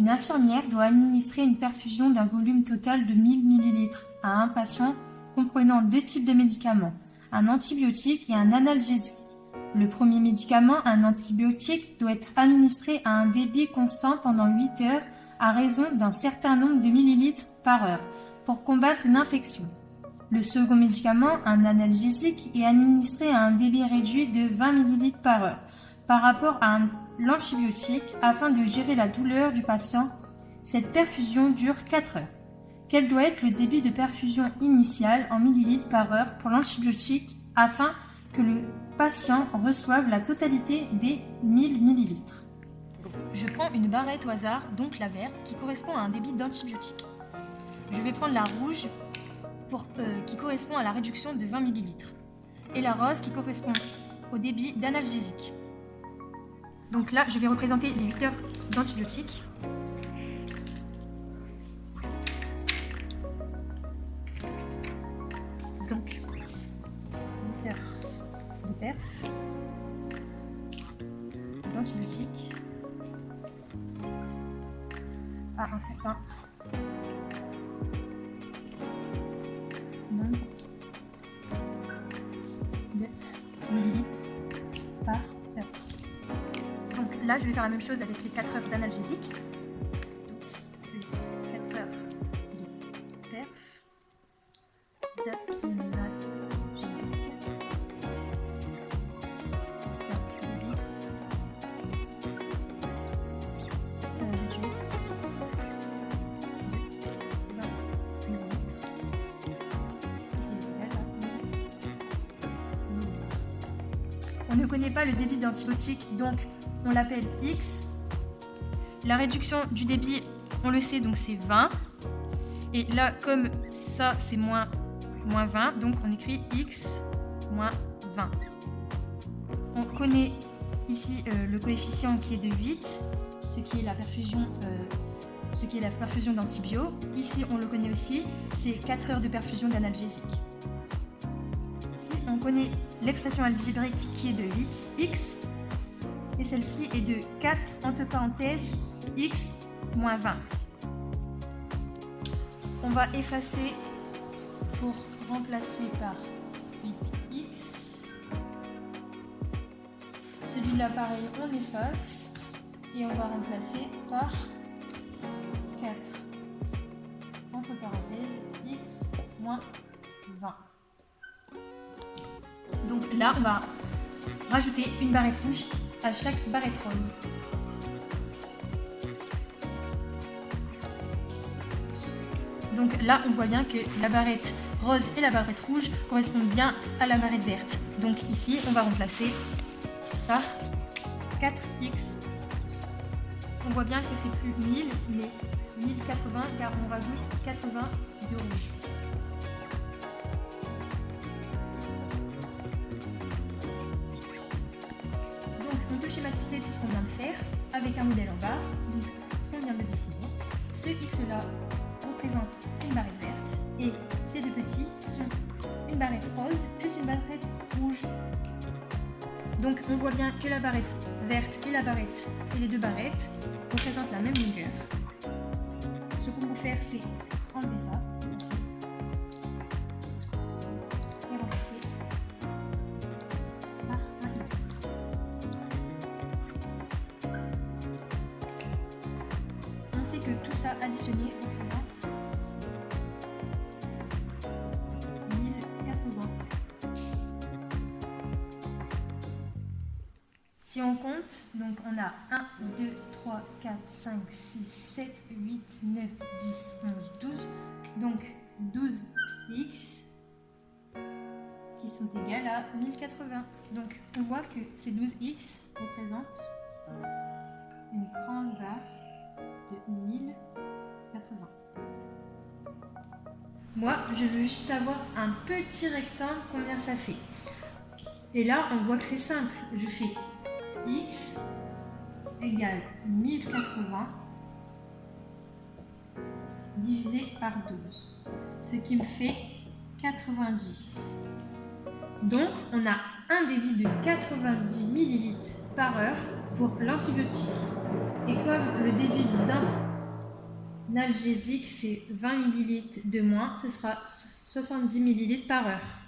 Une infirmière doit administrer une perfusion d'un volume total de 1000 ml à un patient comprenant 2 types de médicaments, un antibiotique et un analgésique. Le premier médicament, un antibiotique, doit être administré à un débit constant pendant 8 heures à raison d'un certain nombre de millilitres par heure pour combattre une infection. Le second médicament, un analgésique, est administré à un débit réduit de 20 ml par heure par rapport à l'antibiotique afin de gérer la douleur du patient. Cette perfusion dure 4 heures. Quel doit être le débit de perfusion initial en millilitres par heure pour l'antibiotique afin que le patient reçoive la totalité des 1000 ml? Je prends une barrette au hasard, donc la verte, qui correspond à un débit d'antibiotique. Je vais prendre la rouge qui correspond à la réduction de 20 ml et la rose qui correspond au débit d'analgésique. Donc là, je vais représenter les 8 heures d'antibiotique. Donc, 8 heures de perf d'antibiotique à un certain nombre de millilitres par heure. Donc là, je vais faire la même chose avec les 4 heures d'analgésique. Plus 4 heures de perf d'analgésique. Débit réduit de 20 millilitres. Ce qui est égal à 1000 millilitres. On ne connaît pas le débit d'antibiotique, donc on l'appelle X. La réduction du débit, on le sait, donc c'est 20. Et là, comme ça, c'est moins 20, donc on écrit X moins 20. On connaît ici le coefficient qui est de 8, ce qui est la perfusion d'antibio. Ici, on le connaît aussi, c'est 4 heures de perfusion d'analgésique. Ici, on connaît l'expression algébrique qui est de 8x. Et celle-ci est de 4 entre parenthèses x moins 20. On va effacer pour remplacer par 8x. Celui-là, pareil, on efface et on va remplacer par 4 entre parenthèses x moins 20. Donc là, on va rajouter une barrette rouge à chaque barrette rose. Donc là, on voit bien que la barrette rose et la barrette rouge correspondent bien à la barrette verte. Donc ici, on va remplacer par 4x. On voit bien que c'est plus 1000, mais 1080 car on rajoute 80 de rouge. On peut schématiser tout ce qu'on vient de faire avec un modèle en barre, donc ce qu'on vient de dessiner. Ce X-là représente une barrette verte et ces deux petits sont une barrette rose plus une barrette rouge. Donc on voit bien que la barrette verte et les deux barrettes représentent la même longueur. Ce qu'on peut faire, c'est enlever ça, ici, et remplacer par un X. On sait que tout ça additionné représente 1080. Si on compte, donc on a 1, 2, 3, 4, 5, 6, 7, 8, 9, 10, 11, 12. Donc 12x qui sont égales à 1080. Donc on voit que ces 12x représentent une grande barre de 1080. Moi, je veux juste savoir un petit rectangle, combien ça fait. Et là, on voit que c'est simple. Je fais x égale 1080 divisé par 12, ce qui me fait 90. Donc, on a un débit de 90 ml par heure pour l'antibiotique. Et comme le débit d'un analgésique, c'est 20 ml de moins, ce sera 70 ml par heure.